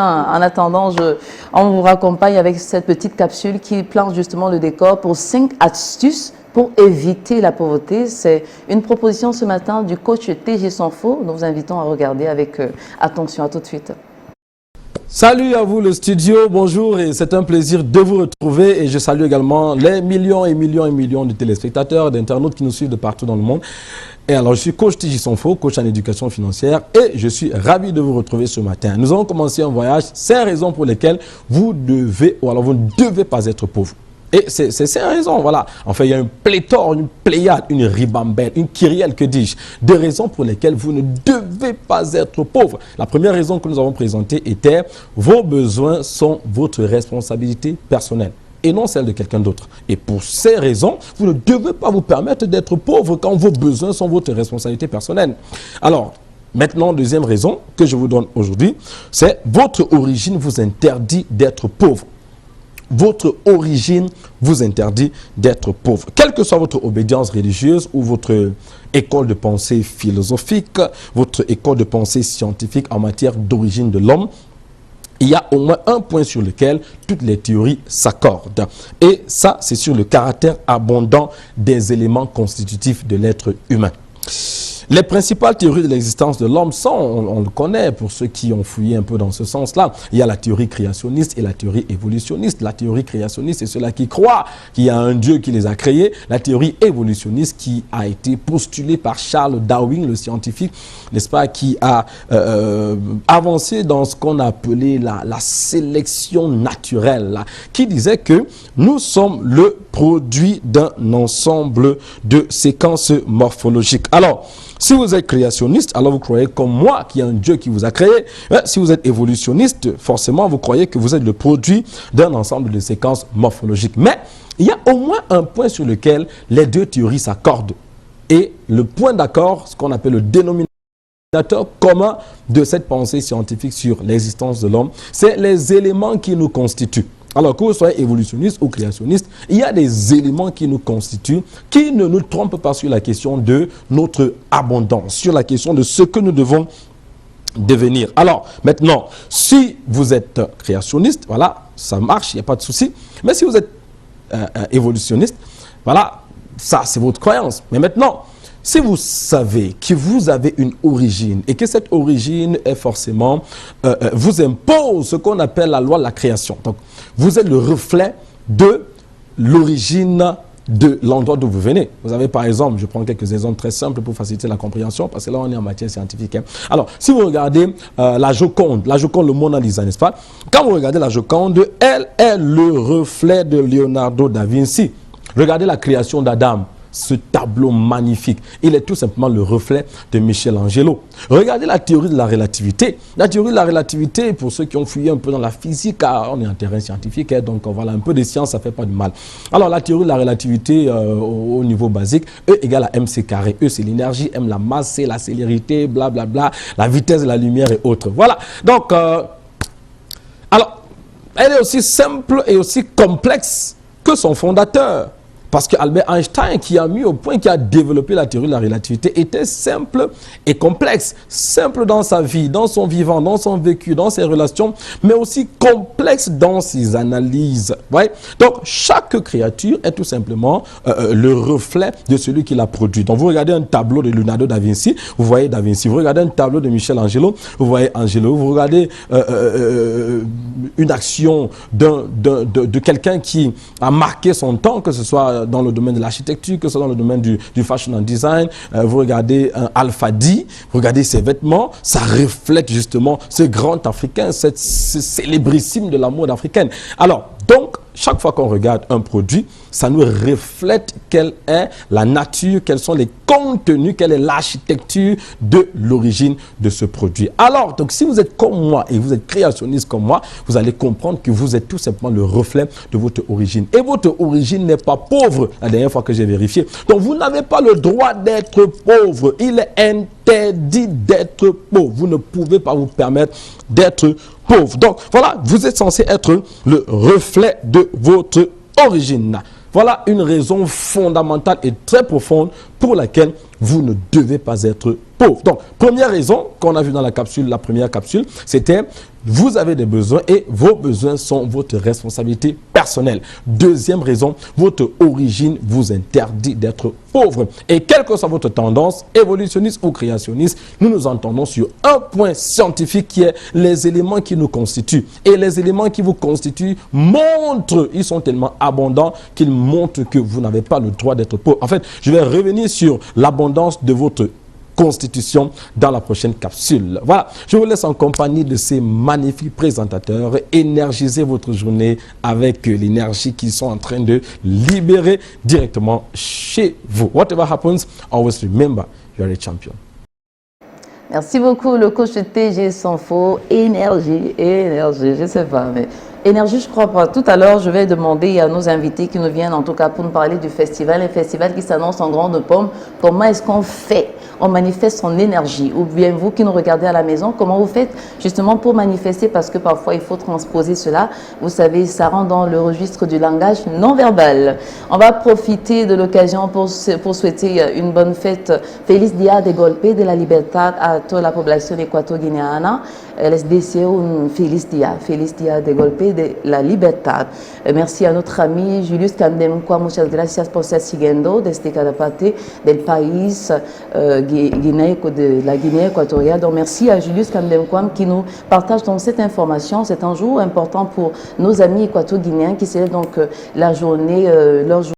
En attendant, on vous raccompagne avec cette petite capsule qui plante justement le décor pour 5 astuces pour éviter la pauvreté. C'est une proposition ce matin du coach TG Sans Faux. Nous vous invitons à regarder avec attention. À tout de suite. Salut à vous le studio, bonjour et c'est un plaisir de vous retrouver et je salue également les millions et millions et millions de téléspectateurs, d'internautes qui nous suivent de partout dans le monde. Et alors je suis coach TJ Sans Faux, coach en éducation financière et je suis ravi de vous retrouver ce matin. Nous allons commencer un voyage, 5 raisons pour lesquelles vous devez ou alors vous ne devez pas être pauvre. Et c'est 5 raisons, voilà. Enfin, il y a une pléthore, une pléiade, une ribambelle, une kyrielle, que dis-je, de raisons pour lesquelles vous ne devez pas être pauvre. La première raison que nous avons présentée était « Vos besoins sont votre responsabilité personnelle et non celle de quelqu'un d'autre. » Et pour ces raisons, vous ne devez pas vous permettre d'être pauvre quand vos besoins sont votre responsabilité personnelle. Alors, maintenant, deuxième raison que je vous donne aujourd'hui, c'est « Votre origine vous interdit d'être pauvre. » Votre origine vous interdit d'être pauvre. Quelle que soit votre obédience religieuse ou votre école de pensée philosophique, votre école de pensée scientifique en matière d'origine de l'homme, il y a au moins un point sur lequel toutes les théories s'accordent. Et ça, c'est sur le caractère abondant des éléments constitutifs de l'être humain. Les principales théories de l'existence de l'homme sont, on le connaît pour ceux qui ont fouillé un peu dans ce sens-là, il y a la théorie créationniste et la théorie évolutionniste. La théorie créationniste, c'est ceux-là qui croient qu'il y a un Dieu qui les a créés. La théorie évolutionniste qui a été postulée par Charles Darwin, le scientifique, n'est-ce pas, qui a avancé dans ce qu'on appelait la sélection naturelle, là, qui disait que nous sommes le produit d'un ensemble de séquences morphologiques. Alors, si vous êtes créationniste, alors vous croyez comme moi qu'il y a un Dieu qui vous a créé. Si vous êtes évolutionniste, forcément vous croyez que vous êtes le produit d'un ensemble de séquences morphologiques. Mais il y a au moins un point sur lequel les deux théories s'accordent. Et le point d'accord, ce qu'on appelle le dénominateur commun de cette pensée scientifique sur l'existence de l'homme, c'est les éléments qui nous constituent. Alors que vous soyez évolutionniste ou créationniste, il y a des éléments qui nous constituent, qui ne nous trompent pas sur la question de notre abondance, sur la question de ce que nous devons devenir. Alors, maintenant, si vous êtes créationniste, voilà, ça marche, il n'y a pas de souci. Mais si vous êtes évolutionniste, voilà, ça c'est votre croyance. Mais maintenant, si vous savez que vous avez une origine et que cette origine est forcément, vous impose ce qu'on appelle la loi de la création. Donc, vous êtes le reflet de l'origine de l'endroit d'où vous venez. Vous avez par exemple, je prends quelques exemples très simples pour faciliter la compréhension, parce que là on est en matière scientifique. Hein. Alors, si vous regardez la Joconde, le Mona Lisa, n'est-ce pas? Quand vous regardez la Joconde, elle est le reflet de Leonardo da Vinci. Regardez la création d'Adam. Ce tableau magnifique, il est tout simplement le reflet de Michelangelo. Regardez la théorie de la relativité. La théorie de la relativité, pour ceux qui ont fouillé un peu dans la physique, on est en terrain scientifique, hein, donc voilà, un peu de science, ça ne fait pas de mal. Alors la théorie de la relativité au niveau basique, E égale à mc carré. E c'est l'énergie, M la masse, C la célérité, blablabla, la vitesse de la lumière et autres. Voilà, donc, alors, elle est aussi simple et aussi complexe que son fondateur. Parce que Albert Einstein, qui a mis au point, qui a développé la théorie de la relativité, était simple et complexe. Simple dans sa vie, dans son vivant, dans son vécu, dans ses relations, mais aussi complexe dans ses analyses. Ouais? Donc, chaque créature est tout simplement le reflet de celui qui l'a produit. Donc, vous regardez un tableau de Leonardo da Vinci, vous voyez da Vinci. Vous regardez un tableau de Michelangelo, vous voyez Angelo. Vous regardez une action de quelqu'un qui a marqué son temps, que ce soit dans le domaine de l'architecture, que ce soit dans le domaine du fashion and design. Vous regardez un Alpha D, vous regardez ses vêtements, ça reflète justement ce grand Africain, ce célébrissime de la mode africaine. Alors, donc, chaque fois qu'on regarde un produit, ça nous reflète quelle est la nature, quels sont les contenus, quelle est l'architecture de l'origine de ce produit. Alors, donc, si vous êtes comme moi et vous êtes créationniste comme moi, vous allez comprendre que vous êtes tout simplement le reflet de votre origine. Et votre origine n'est pas pauvre, la dernière fois que j'ai vérifié. Donc, vous n'avez pas le droit d'être pauvre. Il est interdit d'être pauvre. Vous ne pouvez pas vous permettre d'être pauvre. Donc, voilà, vous êtes censé être le reflet de votre origine. Voilà une raison fondamentale et très profonde pour laquelle vous ne devez pas être pauvre. Donc, première raison qu'on a vue dans la capsule, la première capsule, c'était vous avez des besoins et vos besoins sont votre responsabilité personnelle. Deuxième raison, votre origine vous interdit d'être pauvre. Et quelle que soit votre tendance, évolutionniste ou créationniste, nous nous entendons sur un point scientifique qui est les éléments qui nous constituent. Et les éléments qui vous constituent montrent, ils sont tellement abondants qu'ils montrent que vous n'avez pas le droit d'être pauvre. En fait, je vais revenir sur l'abondance de votre constitution dans la prochaine capsule. Voilà, je vous laisse en compagnie de ces magnifiques présentateurs. Énergisez votre journée avec l'énergie qu'ils sont en train de libérer directement chez vous. Whatever happens, always remember, you are a champion. Merci beaucoup, le coach TG sans faux. Énergie, je sais pas, mais énergie, je crois pas. Tout à l'heure, je vais demander à nos invités qui nous viennent, en tout cas, pour nous parler du festival, un festival qui s'annonce en grande pompe. Comment est-ce qu'on fait? On manifeste son énergie. Ou bien vous qui nous regardez à la maison, comment vous faites justement pour manifester? Parce que parfois, il faut transposer cela. Vous savez, ça rentre dans le registre du langage non verbal. On va profiter de l'occasion pour souhaiter une bonne fête. Feliz Dia de Golpe de la Libertad à toute la population équato-guinéenne. Les deseo un feliz dia de Golpe de la Libertad. Merci à notre ami Julius Candemqua, muchas gracias por ser siguiendo desde cada parte del país de la Guinée équatoriale. Donc merci à Julius Candemqua qui nous partage donc cette information. C'est un jour important pour nos amis équato-guinéens qui célèbrent donc la journée, leur journée